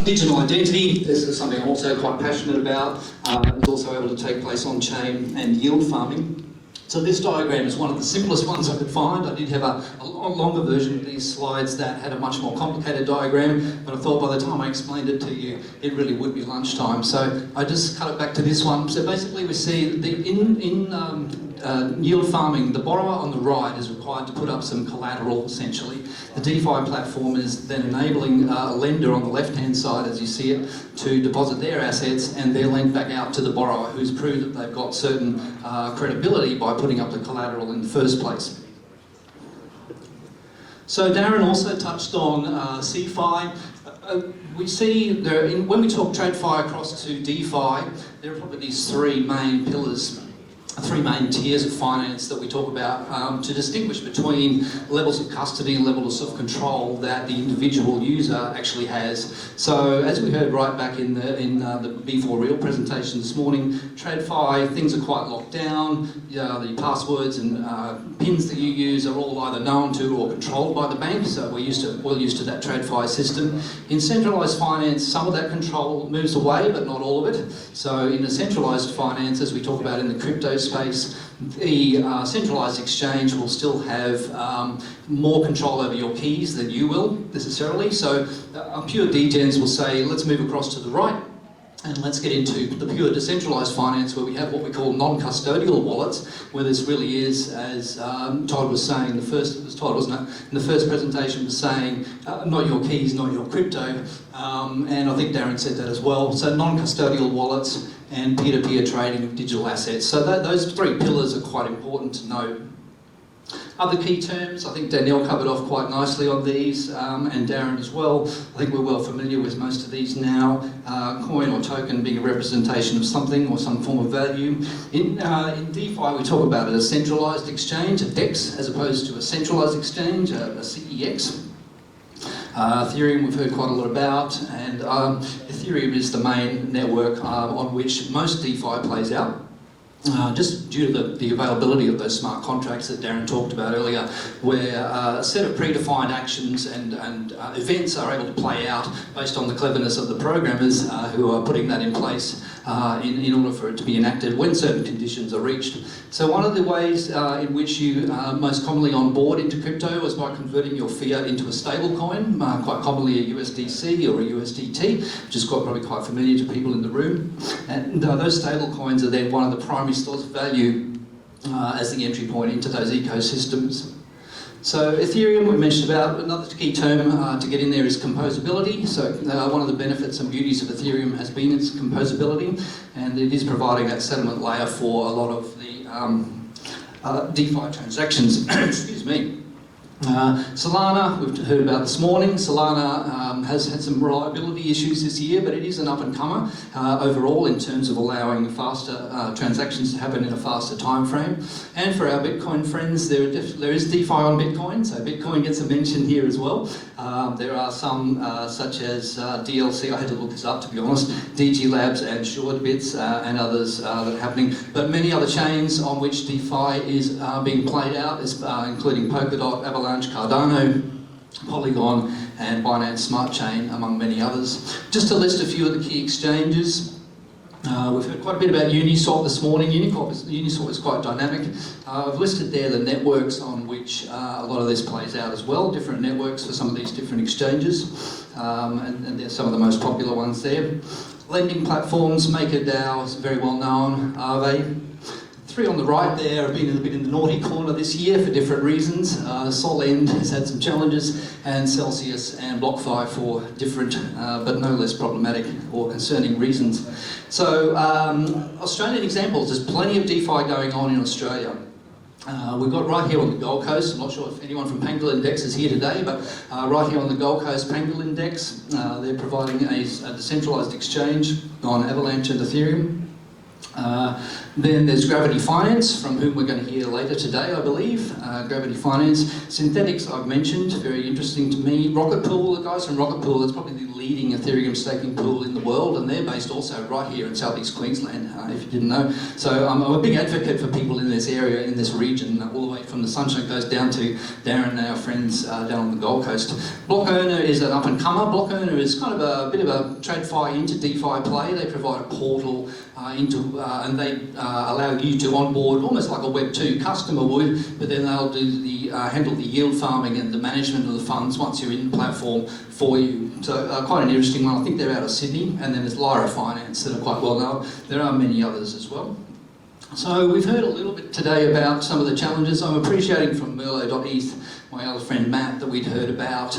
Digital identity, this is something I'm also quite passionate about. It's also able to take place on-chain and yield farming. So this diagram is one of the simplest ones I could find. I did have a longer version of these slides that had a much more complicated diagram, but I thought by the time I explained it to you, it really would be lunchtime. So I just cut it back to this one. So basically we see in yield farming, the borrower on the right is required to put up some collateral, essentially. The DeFi platform is then enabling a lender on the left-hand side, as you see it, to deposit their assets and they're lent back out to the borrower, who's proved that they've got certain credibility by putting up the collateral in the first place. So Darren also touched on CeFi. We see when we talk TradFi across to DeFi, there are probably these three main pillars, three main tiers of finance that we talk about to distinguish between levels of custody and levels of control that the individual user actually has. So as we heard right back in the Before Real presentation this morning, TradFi, things are quite locked down. The passwords and pins that you use are all either known to or controlled by the bank, so we're used to that TradFi system. In centralised finance, some of that control moves away, but not all of it. So in a centralised finance, as we talk about in the crypto space, the centralised exchange will still have more control over your keys than you will necessarily. So pure degens will say, let's move across to the right and let's get into the pure decentralised finance, where we have what we call non-custodial wallets, where this really is, as Todd was saying, it was Todd, wasn't it? In the first presentation was saying, not your keys, not your crypto, and I think Darren said that as well. So non-custodial wallets and peer-to-peer trading of digital assets. So those three pillars are quite important to know. Other key terms, I think Danielle covered off quite nicely on these, and Darren as well. I think we're well familiar with most of these now. Coin or token being a representation of something or some form of value. In DeFi, we talk about it as centralised exchange, a DEX, as opposed to a centralised exchange, a CEX. Ethereum we've heard quite a lot about, and Ethereum is the main network on which most DeFi plays out. Just due to the availability of those smart contracts that Darren talked about earlier, where a set of predefined actions and events are able to play out based on the cleverness of the programmers who are putting that in place in order for it to be enacted when certain conditions are reached. So one of the ways in which you most commonly onboard into crypto is by converting your fiat into a stable coin, quite commonly a USDC or a USDT, which is probably quite familiar to people in the room. And those stable coins are then one of the primary stores of value as the entry point into those ecosystems. So Ethereum we mentioned about. Another key term to get in there is composability. So one of the benefits and beauties of Ethereum has been its composability, and it is providing that settlement layer for a lot of the DeFi transactions. Excuse me. Solana, we've heard about this morning. Solana has had some reliability issues this year, but it is an up-and-comer overall in terms of allowing faster transactions to happen in a faster time frame. And for our Bitcoin friends, there is DeFi on Bitcoin, so Bitcoin gets a mention here as well. There are some such as DLC, I had to look this up to be honest, DG Labs and SuredBits and others that are happening. But many other chains on which DeFi is being played out, including Polkadot, Avalanche, Cardano, Polygon and Binance Smart Chain, among many others. Just to list a few of the key exchanges. We've heard quite a bit about Uniswap this morning. Uniswap is quite dynamic. I've listed there the networks on which a lot of this plays out as well, different networks for some of these different exchanges, and they're some of the most popular ones there. Lending platforms, MakerDAO is very well known, Aave. Three on the right there have been a bit in the naughty corner this year for different reasons. Solend has had some challenges, and Celsius and BlockFi for different but no less problematic or concerning reasons. So Australian examples, there's plenty of DeFi going on in Australia. We've got right here on the Gold Coast, I'm not sure if anyone from Pangolin Dex is here today, but right here on the Gold Coast, Pangolin Dex, they're providing a decentralised exchange on Avalanche and Ethereum. Then there's Gravity Finance, from whom we're going to hear later today, I believe. Gravity Finance. Synthetics, I've mentioned, very interesting to me. Rocket Pool, the guys from Rocket Pool, that's probably the leading Ethereum staking pool in the world, and they're based also right here in southeast Queensland, if you didn't know. So I'm a big advocate for people in this area, in this region, all the way from the Sunshine Coast down to Darren and our friends down on the Gold Coast. Block Earner is an up-and-comer. Block Earner is kind of a bit of a TradFi into DeFi play. They provide a portal and they allow you to onboard almost like a Web2 customer would, but then they'll do the handle the yield farming and the management of the funds once you're in the platform for you. So quite an interesting one. I think they're out of Sydney, and then there's Lyra Finance that are quite well known. There are many others as well. So we've heard a little bit today about some of the challenges. I'm appreciating from Merlo.eth, my other friend Matt, that we'd heard about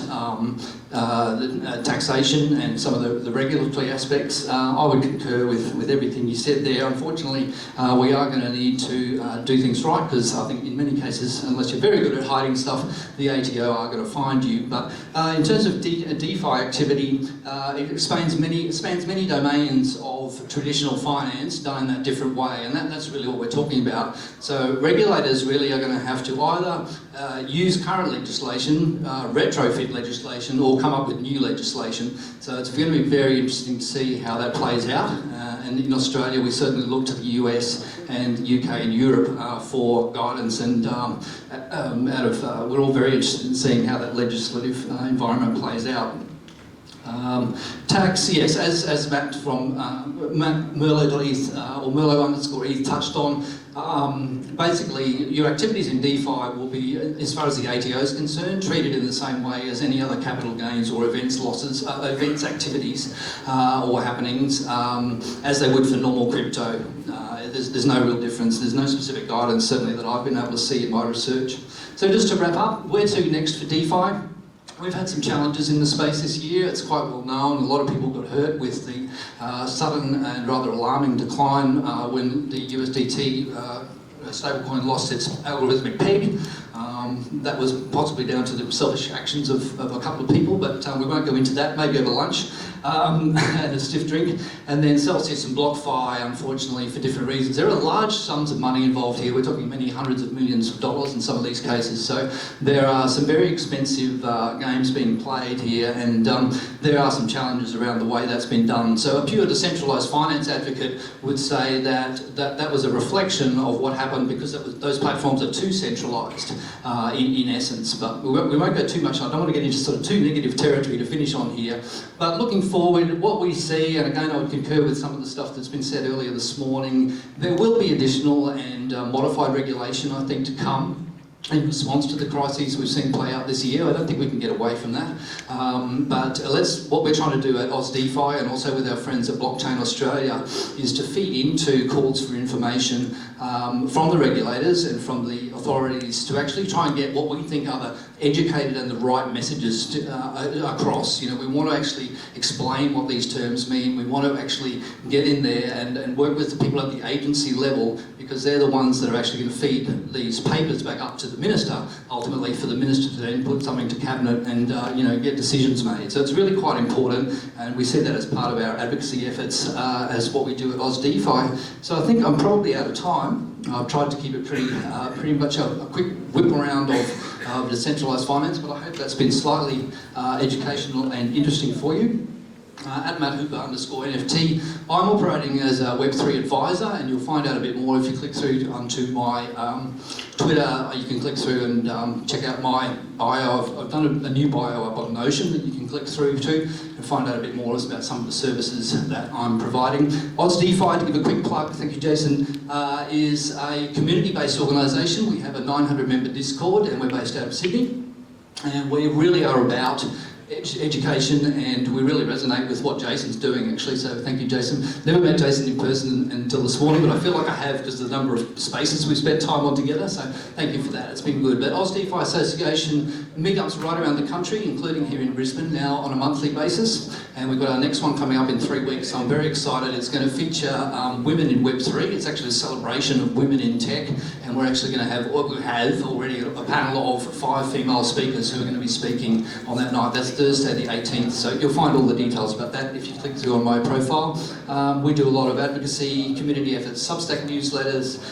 the taxation and some of the regulatory aspects. I would concur with everything you said there. Unfortunately, we are going to need to do things right, because I think in many cases, unless you're very good at hiding stuff, the ATO are going to find you. But in terms of DeFi activity, it spans many domains of traditional finance done in that different way, and that's really what we're talking about. So regulators really are going to have to either use current legislation, retrofit legislation, or come up with new legislation. So it's going to be very interesting to see how that plays out. And in Australia, we certainly look to the US and UK and Europe for guidance. And we're all very interested in seeing how that legislative environment plays out. Tax, yes, as Matt from Merlo.eth or Merlo_eth touched on, basically your activities in DeFi will be, as far as the ATO is concerned, treated in the same way as any other capital gains or events activities or happenings as they would for normal crypto. There's no real difference. There's no specific guidance, certainly, that I've been able to see in my research. So just to wrap up, where to next for DeFi? We've had some challenges in the space this year. It's quite well known. A lot of people got hurt with the sudden and rather alarming decline when the USDT stablecoin lost its algorithmic peg. That was possibly down to the selfish actions of a couple of people, but we won't go into that, maybe over lunch and a stiff drink. And then Celsius and BlockFi, unfortunately, for different reasons. There are large sums of money involved here. We're talking many hundreds of millions of dollars in some of these cases. So there are some very expensive games being played here, and there are some challenges around the way that's been done. So a pure decentralised finance advocate would say that was a reflection of what happened, because those platforms are too centralised in essence. But we won't go too much. I don't want to get into sort of too negative territory to finish on here. But looking forward, what we see, and again I would concur with some of the stuff that's been said earlier this morning, there will be additional and modified regulation, I think, to come in response to the crises we've seen play out this year. I don't think we can get away from that. But what we're trying to do at AusDeFi, and also with our friends at Blockchain Australia, is to feed into calls for information from the regulators and from the authorities to actually try and get what we think are the educated and the right messages across. You know, we want to actually explain what these terms mean. We want to actually get in there and work with the people at the agency level, because they're the ones that are actually going to feed these papers back up to the minister, ultimately for the minister to then put something to cabinet and get decisions made. So it's really quite important, and we see that as part of our advocacy efforts as what we do at AusDeFi. So I think I'm probably out of time. I've tried to keep it pretty much a quick whip around of decentralised finance, but I hope that's been slightly educational and interesting for you. At @MattHooper_NFT. I'm operating as a Web3 advisor, and you'll find out a bit more if you click through onto my Twitter. You can click through and check out my bio. I've done a new bio up on Notion that you can click through to and find out a bit more about some of the services that I'm providing. AusDeFi, to give a quick plug, thank you Jason, is a community-based organisation. We have a 900-member Discord, and we're based out of Sydney. And we really are about education, and we really resonate with what Jason's doing, actually, so thank you, Jason. Never met Jason in person until this morning, but I feel like I have, because of the number of spaces we've spent time on together, so thank you for that, it's been good. But AusDeFi Association meetups right around the country, including here in Brisbane now on a monthly basis, and we've got our next one coming up in 3 weeks, so I'm very excited. It's going to feature women in Web3. It's actually a celebration of women in tech, and we're actually going to have, we have already a panel of 5 female speakers who are going to be speaking on that night. That's Thursday the 18th, so you'll find all the details about that if you click through on my profile. We do a lot of advocacy, community efforts, Substack newsletters,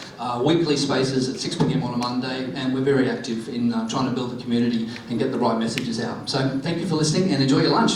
weekly spaces at 6 p.m. on a Monday, and we're very active in trying to build the community and get the right messages out. So thank you for listening and enjoy your lunch.